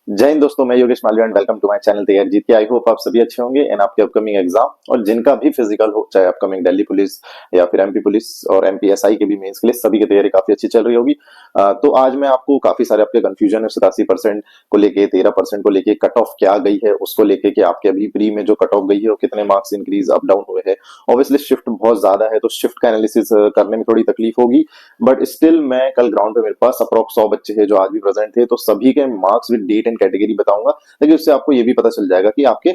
जय हिंद दोस्तों, मैं Yogesh Malviya and welcome to my channel तैयार जीत के। आई होप आप सभी अच्छे होंगे एंड आपके अपकमिंग एग्जाम और जिनका भी फिजिकल हो, चाहे अपकमिंग दिल्ली पुलिस या फिर एमपी पुलिस और एमपीएसआई के भी मेंस के लिए, सभी की तैयारी काफी अच्छी चल रही होगी। तो आज मैं आपको काफी सारे आपके कंफ्यूजन है 87% को लेके, 13% को लेके, कट ऑफ क्या गई है उसको लेके कि आपके अभी प्री में जो कट ऑफ गई है वो कितने मार्क्स इंक्रीज अप डाउन हुए हैं। ऑब्वियसली शिफ्ट बहुत ज्यादा है तो शिफ्ट का एनालिसिस करने में थोड़ी तकलीफ होगी, बट स्टिल मैं कल ग्राउंड पे मेरे पास अप्रोक्स 100 बच्चे हैं जो आज भी प्रेजेंट थे, तो सभी के marks with date and category बताऊंगा, ताकि उससे आपको ये भी पता चल जाएगा कि आपके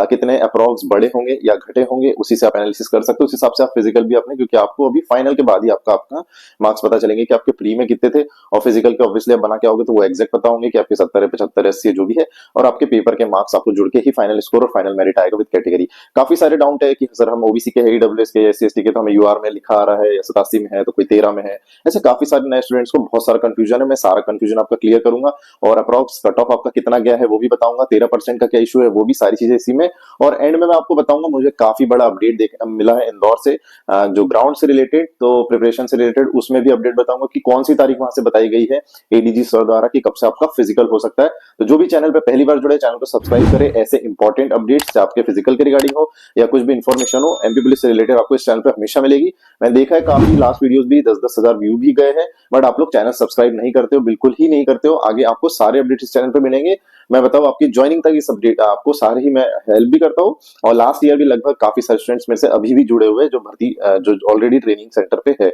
कितने अप्रोक्स बढ़े होंगे या घटे होंगे। उसी से आप एनालिसिस कर सकते हो, उस हिसाब से आप फिजिकल भी अपने, क्योंकि आपको अभी फाइनल के बाद ही आपका आपका मार्क्स पता चलेंगे कि आपके प्री में कितने थे और फिजिकल के ऑब्वियसली आप बना के आओगे तो वो एग्जैक्ट पता होंगे कि आपके 70 है, 75 80 जो भी है, और आपके पेपर के मार्क्स आपको जुड़ के ही फाइनल स्कोर और फाइनल मेरिट आएगा विद कैटेगरी। काफी सारे डाउट है कि सर हम ओबीसी के, ईडब्ल्यूएस के, एससी एसटी के, तो हमें यूआर में लिखा आ रहा है या 87 में है तो कोई 13 में है। ऐसे काफी सारे नए स्टूडेंट्स को बहुत सारा कंफ्यूजन है, मैं सारा कंफ्यूजन आपका क्लियर करूंगा और अप्रॉक्स कट ऑफ आपका कितना गया है वो भी बताऊंगा, 13% का क्या इशू है वो भी, सारी चीजें इसी में। और एंड में मैं आपको बताऊंगा मुझे काफी बड़ा अपडेट देख मिला है इंदौर से, जो ग्राउंड से रिलेटेड, तो प्रिपरेशन से रिलेटेड उसमें भी अपडेट बताऊंगा कि कौन सी तारीख वहां से बताई गई है एडीजी सर द्वारा कि कब से आपका फिजिकल हो सकता है। तो जो भी चैनल पे पहली बार जुड़े, चैनल को सब्सक्राइब करें, ऐसे इंपॉर्टेंट अपडेट्स आपके फिजिकल के रिगार्डिंग हो या कुछ भी इंफॉर्मेशन हो एमपी पुलिस से रिलेटेड, आपको इस चैनल पे हमेशा मिलेगी। मैंने देखा है काफी लास्ट वीडियोस भी 10-10 हजार व्यू भी गए हैं, बट आप लोग चैनल सब्सक्राइब नहीं करते हो, बिल्कुल ही नहीं करते हो। आगे आपको सारे अपडेट इस चैनल पे मिलेंगे, मैं बताऊं आपकी ज्वाइनिंग तक इस अपडेट आपको सारे ही मैं हेल्प भी करता हूं। और लास्ट ईयर भी लगभग काफी सारे स्टूडेंट्स मेरे से अभी भी जुड़े हुए हैं जो भर्ती जो ऑलरेडी ट्रेनिंग सेंटर पे है।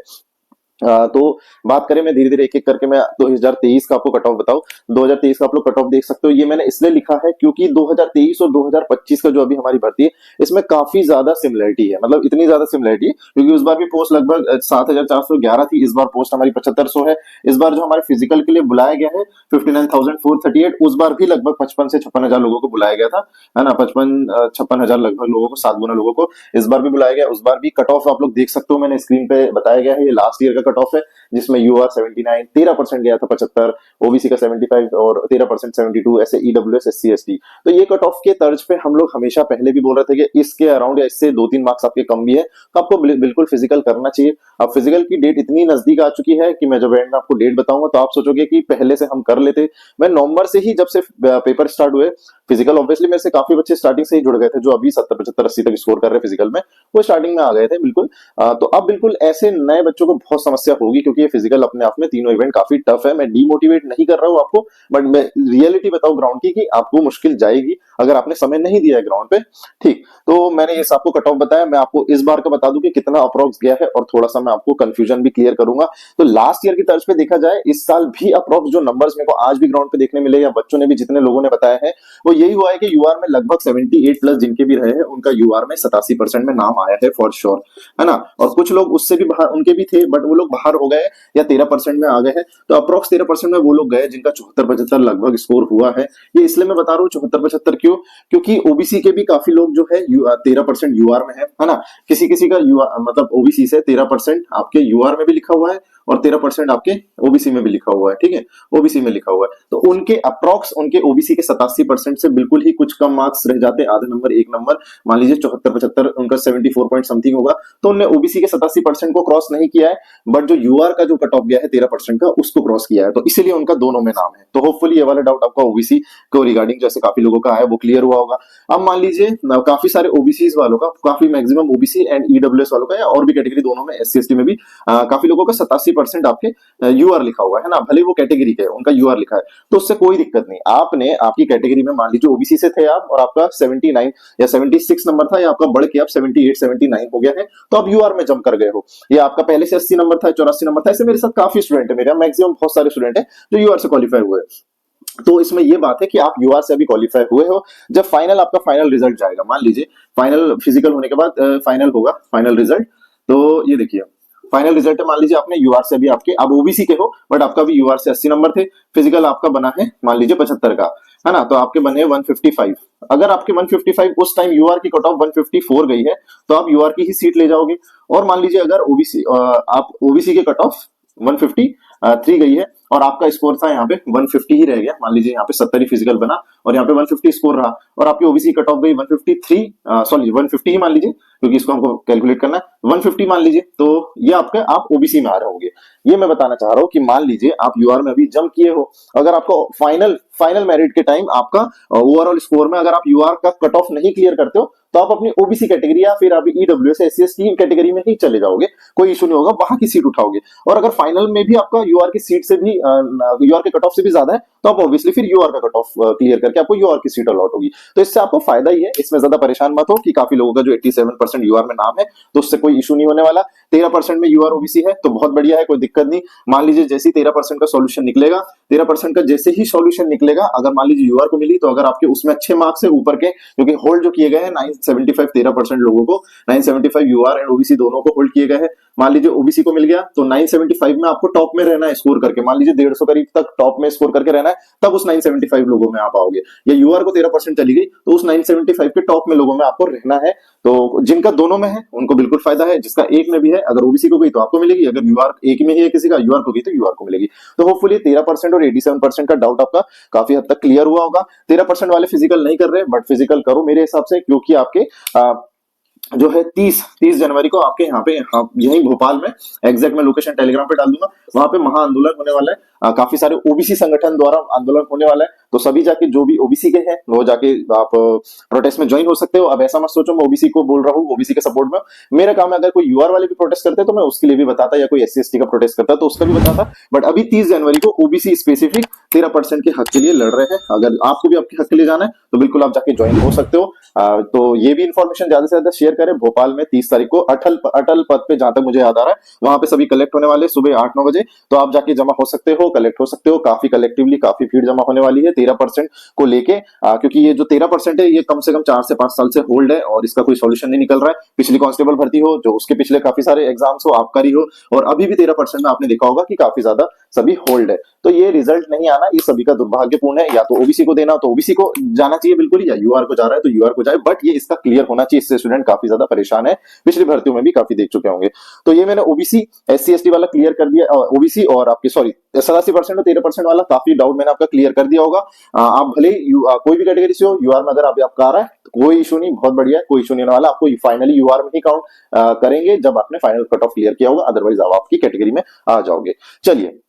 तो बात करें, मैं धीरे धीरे एक एक करके मैं 2023 का आपको कट ऑफ बताऊं। 2023 का आप लोग कट ऑफ देख सकते हो, ये मैंने इसलिए लिखा है क्योंकि 2023 और 2025 का जो अभी हमारी भर्ती है इसमें काफी ज्यादा सिमिलरिटी है, मतलब इतनी ज्यादा सिमिलरिटी है क्योंकि उस बार भी पोस्ट लगभग 7411 थी, इस बार पोस्ट हमारी 7500 है। इस बार जो हमारे फिजिकल के लिए बुलाया गया है 59,438, उस बार भी लगभग 55 से 56 हजार लोगों को बुलाया गया था, है ना, 55-56 हजार लगभग लोगों को, 7 गुना लोगों को इस बार भी बुलाया गया। उस बार भी कट ऑफ आप लोग देख सकते हो, मैंने स्क्रीन पे बताया गया है, ये लास्ट ईयर का कट ऑफ है जिसमें यूआर 79, 13% गया था 75, ओबीसी का 75 और 13% 72, ऐसे ईडब्ल्यूएस एससी एसटी। तो ये कट ऑफ के तर्ज पे हम लोग हमेशा पहले भी बोल रहे थे कि इसके अराउंड या इससे 2-3 मार्क्स आपके कम भी है तो आपको बिल्कुल फिजिकल करना चाहिए। अब फिजिकल की डेट इतनी नजदीक आ चुकी है कि मैं जब एंड में आपको डेट बताऊंगा तो आप सोचोगे कि पहले से हम कर लेते। मैं नवंबर से ही, जब से पेपर स्टार्ट हुए फिजिकल, ऑब्वियसली मेरे से काफी बच्चे स्टार्टिंग से ही जुड़ गए थे जो अभी 70 75 80 तक स्कोर कर रहे हैं फिजिकल में, वो स्टार्टिंग में आ गए थे बिल्कुल। तो अब बिल्कुल ऐसे नए बच्चों को बहुत समस्या होगी क्योंकि ये फिजिकल अपने आप में तीनों इवेंट काफी टफ है। मैं डीमोटिवेट नहीं कर रहा हूं आपको, बट मैं रियलिटी बताऊं ग्राउंड की कि आपको मुश्किल जाएगी अगर आपने समय नहीं दिया है ग्राउंड पे। ठीक, तो मैंने ये आपको कट ऑफ बताया, मैं आपको इस बार का बता दूं कि कितना अप्रोक्स गया है और थोड़ा सा मैं आपको कंफ्यूजन भी क्लियर करूंगा। तो लास्ट ईयर की तर्ज पे देखा जाए, इस साल भी अप्रोक्स जो नंबर्स मेरे को आज भी ग्राउंड पे देखने मिले या बच्चों ने भी, जितने लोगों ने बताया है, वो यही हुआ है कि यूआर में लगभग 78 प्लस जिनके भी रहे हैं उनका यूआर में 87% में नाम आया है फॉर श्योर, है ना। और कुछ लोग उससे भी बाहर, उनके भी थे बट वो लोग बाहर हो गए या 13% में आ गए हैं, तो अप्रोक्स 13% में वो लोग गए जिनका 74-75 लगभग स्कोर हुआ है। ये इसलिए मैं बता रहा हूँ 74-75 क्यों, क्योंकि ओबीसी के भी काफी लोग जो है 13% यूआर में है ना। किसी किसी का मतलब ओबीसी से 13% आपके यूआर में भी लिखा हुआ है और 13% आपके ओबीसी में भी लिखा हुआ है, ठीक है, ओबीसी में लिखा हुआ है। तो उनके अप्रोक्स, उनके ओबीसी के 87% से बिल्कुल ही कुछ कम मार्क्स रह जाते, आधे नंबर, एक नंबर, मान लीजिए 74-75, उनका 74 पॉइंट समथिंग होगा, तो उन्होंने ओबीसी के 87% को क्रॉस नहीं किया है, बट जो यूआर का जो कट ऑफ गया है 13% का, उसको क्रॉस किया है, तो इसीलिए उनका दोनों में नाम है। तो होपफुली ये वाला डाउट आपका ओबीसी को रिगार्डिंग जैसे काफी लोगों का आया वो क्लियर हुआ होगा। अब मान लीजिए काफी सारे ओबीसी वालों का, काफी मैक्सिमम ओबीसी एंड ईडब्ल्यूएस वालों का, या और भी कैटेगरी दोनों में, एससी एसटी में भी काफी लोगों का 87% आपके यूआर लिखा हुआ है ना, भले वो कैटेगरी के उनका यूआर लिखा है, तो उससे कोई दिक्कत नहीं। आपने आपकी कैटेगरी में मान लीजिए ओबीसी से थे आप और आपका 79 या 76 नंबर था, या आपका बढ़ के आप 78 79 हो गया है, तो आप यूआर में जंप कर गए हो। या आपका पहले से 80 नंबर था, 84 नंबर था, ऐसे मेरे साथ काफी स्टूडेंट है, मेरे मैक्सिमम बहुत सारे स्टूडेंट है जो यूआर से क्वालिफाई हुए। तो इसमें ये बात है कि आप यूआर से अभी क्वालिफाई हुए हो, जब फाइनल आपका फाइनल रिजल्ट जाएगा, मान लीजिए फाइनल फिजिकल होने के बाद फाइनल होगा, फाइनल रिजल्ट, तो ये देखिए फाइनल रिजल्ट है, मान लीजिए आपने यूआर से, अभी आपके, आप ओबीसी के हो बट आपका भी यूआर से 80 नंबर थे, फिजिकल आपका बना है मान लीजिए 75 का, है ना, तो आपके बने 155। अगर आपके 155 उस टाइम यूआर की कट ऑफ 154 गई है तो आप यूआर की ही सीट ले जाओगे। और मान लीजिए अगर ओबीसी, आप ओबीसी के कट ऑफ 150 3 गई है और आपका स्कोर था यहाँ पे 150 ही रह गया, मान लीजिए यहाँ पे 70 ही फिजिकल बना और यहाँ पे 150 स्कोर रहा और आपकी ओबीसी कट ऑफ गई 153, सॉरी 150 ही मान लीजिए क्योंकि इसको हमको कैलकुलेट करना है, 150 मान लीजिए, तो ये आपका आप ओबीसी में आ रहे होंगे। ये मैं बताना चाह रहा हूँ कि मान लीजिए आप यूआर में अभी जंप किए हो, अगर आपको फाइनल फाइनल मेरिट के टाइम आपका ओवरऑल स्कोर में अगर आप यूआर का कट ऑफ नहीं क्लियर करते हो तो आप अपनी ओबीसी कैटेगरी या फिर आप ईडब्ल्यूएस एससी एसटी कैटेगरी में ही चले जाओगे, कोई इशू नहीं होगा, वहां की सीट उठाओगे। और अगर फाइनल में भी आपका यूआर की सीट से भी यूआर के कट ऑफ से भी ज्यादा है तो आप ऑब्वियसली फिर यूआर का कट ऑफ क्लियर करके आपको यूआर की सीट अलॉट होगी। तो इससे आपको फायदा ही है, इसमें ज्यादा परेशान मत हो कि काफी लोगों का जो 87% यूआर में नाम है तो उससे कोई इशू नहीं होने वाला। 13% में यूआर ओबीसी है तो बहुत बढ़िया है, कोई दिक्कत नहीं। मान लीजिए जैसे ही 13% का सॉल्यूशन निकलेगा, 13% का जैसे ही सॉल्यूशन निकलेगा, अगर मान लीजिए यूआर को मिली तो अगर आपके उसमें अच्छे मार्क्स है ऊपर के, क्योंकि होल्ड जो किए गए हैं 975 13% लोगों को 975 यूआर एंड ओबीसी दोनों को होल्ड किए गए हैं। मान लीजिए ओबीसी को मिल गया तो 975 में आपको टॉप में रहना है स्कोर करके, मान लीजिए 150 करीब तक टॉप में स्कोर करके रहना है, तब उस 975 लोगों में आप आओगे। या यूआर को 13% चली गई तो उस 975 के टॉप में लोगों में आपको रहना है। तो जिनका दोनों में है उनको बिल्कुल फायदा है, जिसका एक में भी है, अगर ओबीसी को गई तो आपको मिलेगी, अगर यूआर एक में ही है किसी का, यूआर को गई तो यूआर को मिलेगी। तो होपफुली 13% और 87% का डाउट आपका काफी हद तक क्लियर हुआ होगा। 13% वाले फिजिकल नहीं कर रहे बट फिजिकल करो मेरे हिसाब से, क्योंकि आपके जो है 30 जनवरी को आपके यहाँ पे यही भोपाल में, एग्जैक्ट मैं लोकेशन टेलीग्राम पे डाल दूंगा, वहां पे महा आंदोलन होने वाला है। काफी सारे ओबीसी संगठन द्वारा आंदोलन होने वाला है, तो सभी जाके जो भी ओबीसी के हैं वो जाके आप प्रोटेस्ट में ज्वाइन हो सकते हो। अब ऐसा मत सोचो मैं ओबीसी को बोल रहा हूँ ओबीसी के सपोर्ट में, मेरा काम है अगर कोई यूआर वाले भी प्रोटेस्ट करते हैं तो मैं उसके लिए भी बताता, या कोई एससी एसटी का प्रोटेस्ट करता है तो उसका भी बताता। बट अभी 30 जनवरी को ओबीसी स्पेसिफिक 13% के हक के लिए लड़ रहे हैं, अगर आपको भी आपके हक के लिए जाना है तो बिल्कुल आप जाके ज्वाइन हो सकते हो। तो ये भी इन्फॉर्मेशन ज्यादा से ज्यादा शेयर करें। भोपाल में 30 तारीख को अटल पद पे, जहां तक मुझे याद आ रहा है, वहां पे सभी कलेक्ट होने वाले सुबह 8-9 बजे, तो आप जाके जमा हो सकते हो, कलेक्ट हो सकते हो। काफी कलेक्टिवली काफी भीड़ जमा होने वाली है 13% को लेके, क्योंकि ये जो 13% है ये कम से कम 4 से 5 साल से होल्ड है और इसका कोई सॉल्यूशन नहीं निकल रहा है। पिछली कांस्टेबल भर्ती हो, जो उसके पिछले काफी सारे एग्जाम्स हो, आबकारी हो, और अभी भी 13% में आपने देखा होगा कि काफी ज्यादा सभी होल्ड है। तो ये रिजल्ट नहीं आना ये सभी का दुर्भाग्यपूर्ण है। या तो ओबीसी को देना तो ओबीसी को जाना चाहिए बिल्कुल, या यूआर को जा रहा है तो यूआर को जाए, बट ये इसका क्लियर होना चाहिए। इससे स्टूडेंट काफी ज्यादा परेशान है, पिछली भर्तियों में भी काफी देख चुके होंगे। तो ये मैंने ओबीसी एससी एसटी वाला क्लियर कर दिया, ओबीसी और आपके सॉरी 87% और 13% वाला काफी डाउट मैंने आपका क्लियर कर दिया होगा। आप भले कोई भी कैटेगरी से हो, यूआर में अगर आपका आ रहा है तो कोई इशू नहीं, बहुत बढ़िया है, कोई इशू नहीं होने वाला। आपको फाइनली यूआर में ही काउंट करेंगे जब आपने फाइनल कट ऑफ क्लियर किया होगा, अदरवाइज आप आपकी कैटेगरी में आ जाओगे। चलिए,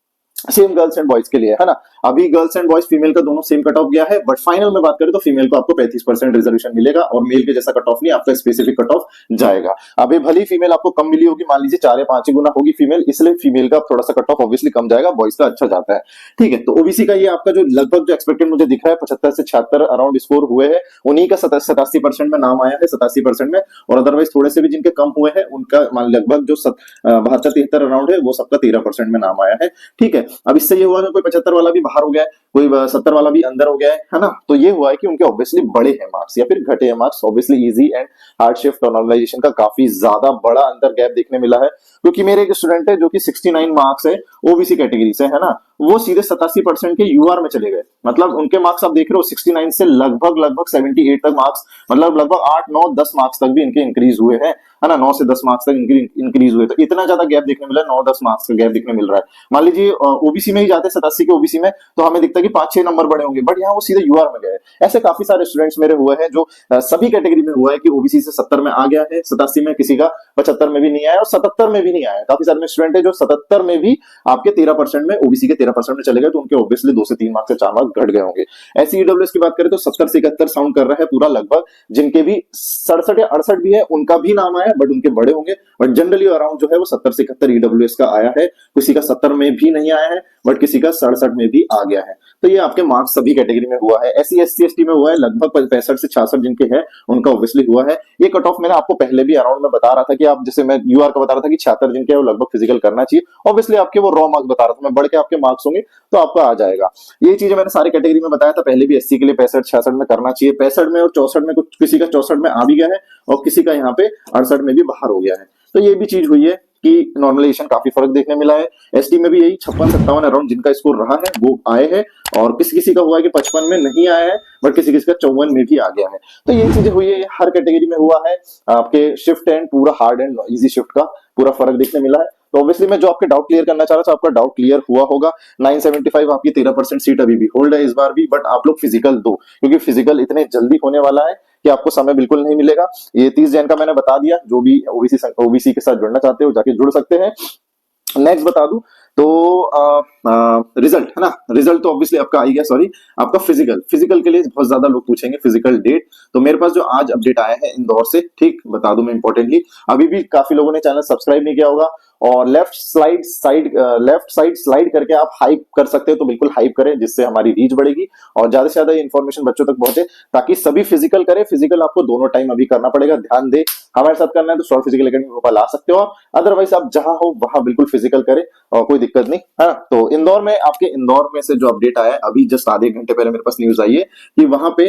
सेम गर्ल्स एंड बॉयज के लिए है ना, अभी गर्ल्स एंड बॉयज फीमेल का दोनों सेम कट ऑफ गया है, बट फाइनल में बात करें तो फीमेल को आपको 35% रिजर्वेशन मिलेगा और मेल के जैसा कट ऑफ नहीं, आपका स्पेसिफिक कट ऑफ जाएगा। अभी भली फीमेल आपको कम मिली होगी, मान लीजिए 4 या 5 गुना होगी फीमेल, इसलिए फीमेल का थोड़ा सा कट ऑफ ऑब्वियसली कम जाएगा, बॉयज का अच्छा जाता है। ठीक है, तो ओबीसी का ये आपका जो लगभग जो एक्सपेक्टेड मुझे दिख रहा है 75 से 76 अराउंड स्कोर हुए हैं, उन्हीं का 87% में नाम आया है, 87% में, और अदरवाइज थोड़े से भी जिनके कम हुए हैं उनका लगभग जो 72-73 अराउंड है वो सबका 13% में नाम आया है। ठीक है, अब इससे ये हुआ कोई 75 वाला भी बाहर हो गया है, कोई 70 वाला भी अंदर हो गया है ना, तो ये हुआ है कि उनके ऑब्वियसली बड़े हैं मार्क्स या फिर घटे हैं marks. Obviously easy and hard shift और नॉर्मलाइजेशन का काफी ज्यादा बड़ा अंदर गैप देखने मिला है, क्योंकि मेरे एक स्टूडेंट है जो कि 69 मार्क्स है ओबीसी कैटेगरी से, है ना, वो सीधे 87% के यूआर में चले गए। मतलब उनके मार्क्स आप देख रहे हो 69 से लगभग 78 तक मार्क्स, मतलब लगभग 8, 9, 10 मार्क्स तक भी इनके इंक्रीज हुए हैं, है ना, 9 से 10 मार्क्स तक इंक्रीज हुए। तो इतना ज्यादा गैप देखने मिला है, 9-10 मार्क्स का गैप देखने मिल रहा है। मान लीजिए ओबीसी में ही जाते 87 के ओबीसी में तो हमें दिखता है कि 5-6 नंबर बड़े होंगे, बट यहाँ वो सीधे यूआर में गए। ऐसे काफी सारे स्टूडेंट्स मेरे हुए हैं जो सभी कैटेगरी में हुआ है कि ओबीसी से 70 में आ गया है, 87 में, किसी का 75 में भी नहीं आया और 77 में भी नहीं आया। काफी सारे स्टूडेंट है जो 77 में भी आपके 13% में, ओबीसी के 13% में चले गए, तो उनके ऑब्वियसली 2 से 3 मार्क्स से 4 मार्क्स घट गए होंगे। ऐसी ईडब्ल्यूएस की बात करें तो 70 से 71 साउंड कर रहा है पूरा लगभग, जिनके भी 67 या 68 भी है उनका भी नाम आया, बट उनके बड़े होंगे। बट जनरली अराउंड जो है वो 70 से 71 ईडब्ल्यूएस का आया है, किसी का 70 में भी नहीं आया है, बट किसी का 67 में भी आ गया है। तो ये आपके मार्क्स सभी कैटेगरी में हुआ है। एससी एससी एसटी में हुआ है, लगभग 65 से 66 जिनके हैं उनका ऑब्वियसली हुआ है। ये कट ऑफ मैंने आपको पहले भी अराउंड में बता रहा था कि आप, जैसे मैं यूआर का बता रहा था कि 76 जिनके हैं वो लगभग फिजिकल करना चाहिए, ऑब्वियसली आपके वो रॉ मार्क्स बता रहा था मैं, बढ़ के आपके मार्क्स होंगे तो आपका आ जाएगा। ये चीजें मैंने सारी कैटेगरी में बताया था पहले भी, एससी के लिए 65-66 में करना चाहिए, 65 में और 64 में, कुछ किसी का 64 में आ भी गया है और किसी का यहाँ पे 68 में भी बाहर हो गया है। तो ये भी चीज हुई है कि नॉर्मलाइजेशन काफी फर्क देखने मिला है। एसटी में भी यही 56-57 अराउंड जिनका स्कोर रहा है वो आए हैं, और किसी किसी का हुआ है कि 55 में नहीं आया है, बट किसी किसी का 54 में भी आ गया है। तो ये चीजें हुई है, हर कैटेगरी में हुआ है। आपके शिफ्ट एंड पूरा हार्ड एंड इजी शिफ्ट का पूरा फर्क देखने मिला है। तो ऑब्वियसली मैं जो आपके डाउट क्लियर करना चाह रहा था, आपका डाउट क्लियर हुआ होगा। 975 आपकी 13% सीट अभी भी होल्ड है इस बार भी, बट आप लोग फिजिकल दो, क्योंकि फिजिकल इतने जल्दी होने वाला है कि आपको समय बिल्कुल नहीं मिलेगा। ये 30 जन का मैंने बता दिया, जो भी ओबीसी के साथ जुड़ना चाहते हो जाके जुड़ सकते हैं। नेक्स्ट बता दूं तो रिजल्ट है ना, रिजल्ट तो ऑब्वियसली आपका आ ही गया। सॉरी, आपका फिजिकल, फिजिकल के लिए बहुत ज्यादा लोग पूछेंगे फिजिकल डेट। तो मेरे पास जो आज अपडेट आया है इंदौर से, ठीक बता दूं मैं इंपॉर्टेंटली, अभी भी काफी लोगों ने चैनल सब्सक्राइब नहीं किया होगा, और लेफ्ट साइड स्लाइड करके आप हाइप कर सकते हो, तो बिल्कुल हाइप करें, जिससे हमारी रीच बढ़ेगी और ज्यादा से ज्यादा इन्फॉर्मेशन बच्चों तक पहुंचे, ताकि सभी फिजिकल करें। फिजिकल आपको दोनों टाइम अभी करना पड़ेगा, ध्यान दे। हमारे साथ करना है तो शॉर्ट फिजिकल अकेडमी भोपाल आ सकते हो आप, अदरवाइज आप जहां हो वहां बिल्कुल फिजिकल करें और कोई दिक्कत नहीं है ना। तो इंदौर में, आपके इंदौर में से जो अपडेट आया है अभी जस्ट आधे घंटे पहले मेरे पास न्यूज आई है कि वहां पे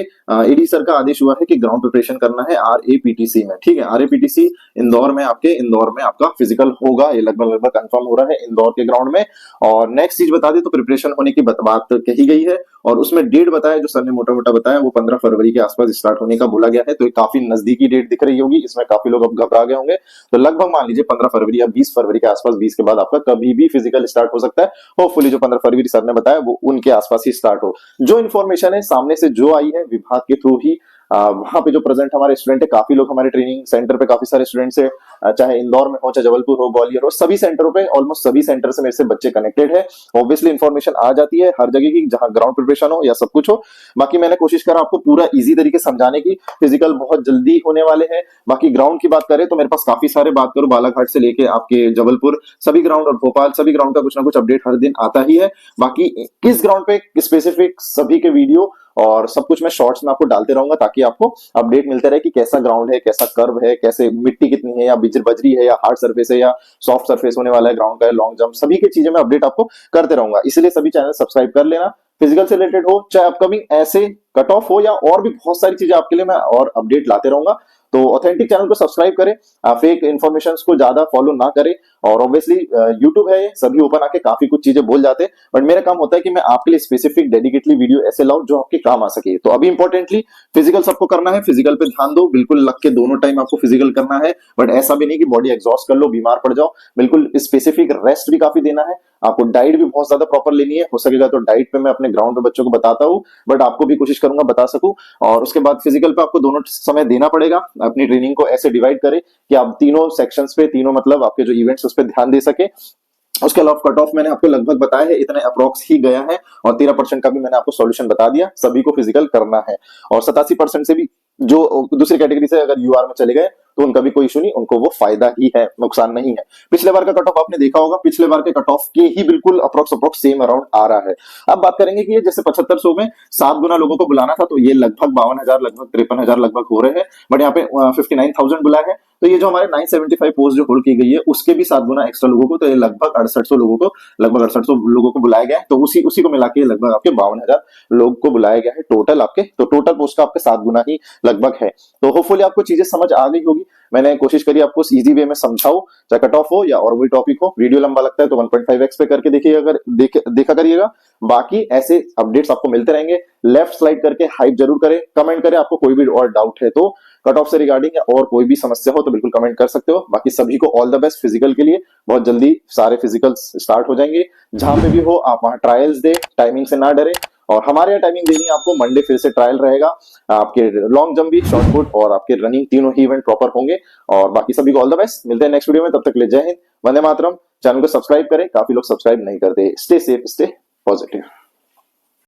ईडी सर का आदेश हुआ है कि ग्राउंड प्रिपरेशन करना है आरएपीटीसी में। ठीक है, आरएपीटीसी इंदौर में, आपके इंदौर में आपका फिजिकल होगा, ये लगभग लगभग कंफर्म हो रहा है इंदौर के ग्राउंड में। और नेक्स्ट चीज बता दी, तो प्रिपरेशन होने की बात कही गई है, और उसमें डेट बताया जो सर ने मोटा मोटा बताया, वो 15 फरवरी के आसपास स्टार्ट होने का बोला गया है। तो ये काफी नजदीकी डेट दिख रही होगी, इसमें काफी लोग अब घबरा गए होंगे। तो लगभग मान लीजिए 15 फरवरी या 20 फरवरी के आसपास, 20 के बाद आपका कभी भी फिजिकल स्टार्ट हो सकता है। होपफुली जो 15 फरवरी सर ने बताया वो उनके आसपास ही स्टार्ट हो। जो इन्फॉर्मेशन है सामने से जो आई है विभाग के थ्रू ही, वहां पे जो प्रेजेंट हमारे स्टूडेंट है, काफी लोग हमारे ट्रेनिंग सेंटर पे, काफी सारे स्टूडेंट्स है, चाहे इंदौर में हो, चाहे जबलपुर हो, ग्वालियर हो, सभी सेंटरों पे, ऑलमोस्ट सभी सेंटर से मेरे से बच्चे कनेक्टेड है। ऑब्वियसली इन्फॉर्मेशन आ जाती है हर जगह की, जहां ग्राउंड प्रिपरेशन हो या सब कुछ हो। बाकी मैंने कोशिश करा आपको पूरा इजी तरीके समझाने की। फिजिकल बहुत जल्दी होने वाले हैं। बाकी ग्राउंड की बात करें तो मेरे पास काफी सारे, बात करूं बालाघाट से लेके आपके जबलपुर, सभी ग्राउंड और भोपाल, सभी ग्राउंड का कुछ ना कुछ अपडेट हर दिन आता ही है। बाकी किस ग्राउंड पे स्पेसिफिक सभी के वीडियो और सब कुछ मैं शॉर्ट्स में आपको डालते रहूंगा, ताकि आपको अपडेट मिलते रहे कि कैसा ग्राउंड है, कैसा कर्व है, कैसे मिट्टी कितनी है, या बजरी है, या हार्ड सरफेस है, या सॉफ्ट सरफेस होने वाला है ग्राउंड का, लॉन्ग जंप, सभी की चीजें मैं अपडेट आपको करते रहूंगा। इसलिए सभी चैनल सब्सक्राइब कर लेना। फिजिकल से रिलेटेड हो, चाहे अपकमिंग ऐसे कट ऑफ हो, या और भी बहुत सारी चीजें आपके लिए मैं और अपडेट लाते रहूंगा। तो ऑथेंटिक चैनल को सब्सक्राइब करें, फेक इन्फॉर्मेशन को ज्यादा फॉलो ना करें। और ऑब्वियसली यूट्यूब है, सभी ओपन आके काफी कुछ चीजें बोल जाते हैं, बट मेरा काम होता है कि मैं आपके लिए स्पेसिफिक डेडिकेटली वीडियो ऐसे लाऊं जो आपके काम आ सके। तो अभी इंपॉर्टेंटली फिजिकल सबको करना है, फिजिकल पे ध्यान दो, बिल्कुल लग के दोनों टाइम आपको फिजिकल करना है, बट ऐसा भी नहीं कि बॉडी एग्जॉस्ट कर लो, बीमार पड़ जाओ। बिल्कुल स्पेसिफिक रेस्ट भी काफी देना है आपको, डाइट भी बहुत ज्यादा प्रॉपर लेनी है। हो सकेगा तो डाइट पे मैं अपने ग्राउंड पे बच्चों को बताता हूँ, बट आपको भी कोशिश करूंगा बता सकूं। और उसके बाद फिजिकल पे आपको दोनों समय देना पड़ेगा। अपनी ट्रेनिंग को ऐसे डिवाइड करें कि आप तीनों सेक्शंस पे, तीनों मतलब आपके जो इवेंट्स उस पर ध्यान दे सके। उसके अलावा कट ऑफ मैंने आपको लगभग बताया है, इतने अप्रोक्स ही गया है, और 13% का भी मैंने आपको सॉल्यूशन बता दिया। सभी को फिजिकल करना है, और 87% से भी जो दूसरी कैटेगरी से अगर यूआर में चले गए तो उनका भी कोई इशू नहीं, उनको वो फायदा ही है, नुकसान नहीं है। पिछले बार का कट ऑफ आपने देखा होगा, पिछले बार के कट ऑफ के ही बिल्कुल अप्रोक्स सेम अराउंड आ रहा है। अब बात करेंगे कि ये जैसे 7500 में 7 गुना लोगों को बुलाना था, तो ये लगभग 52,000, लगभग 53,000 लगभग हो रहे हैं, बट यहाँ पे 59,000 बुलाए हैं। तो ये जो हमारे 975 पोस्ट जो होल्ड की गई है, उसके भी 7 गुना एक्स्ट्रा लोगों को, तो ये लगभग 6800 लोगों को, लगभग 6800 लोगों को बुलाया गया है। तो उसी को मिला के लगभग आपके 52,000 लोग को बुलाया गया है टोटल आपके। तो टोटल पोस्ट का आपके 7 गुना ही लगभग है। तो होपफुली आपको चीजें समझ आ गई होगी। मैंने कोशिश करी आपको इजी वे में समझाऊं, चाहे कट ऑफ हो या और कोई टॉपिक हो। वीडियो लंबा लगता है तो 1.5x पे करके देखिएगा, अगर देखा करिएगा। बाकी ऐसे अपडेट्स आपको मिलते रहेंगे। लेफ्ट स्लाइड करके हाइप जरूर करें, कमेंट करें आपको कोई भी और डाउट है तो, कट ऑफ से रिगार्डिंग या और कोई भी समस्या हो तो बिल्कुल कमेंट कर सकते हो। बाकी सभी को ऑल द बेस्ट फिजिकल के लिए, बहुत जल्दी सारे फिजिकल्स स्टार्ट हो जाएंगे। जहां पे भी हो आप वहां ट्रायल्स दे, टाइमिंग से ना डरे। और हमारे यहाँ टाइमिंग देनी है आपको, मंडे फिर से ट्रायल रहेगा आपके, लॉन्ग जंप भी, शॉर्ट पुट और आपके रनिंग, तीनों ही इवेंट प्रॉपर होंगे। और बाकी सभी को ऑल द बेस्ट, मिलते हैं नेक्स्ट वीडियो में, तब तक के लिए जय हिंद, वंदे मातरम। चैनल को सब्सक्राइब करें, काफी लोग सब्सक्राइब नहीं करते। Stay safe, stay positive.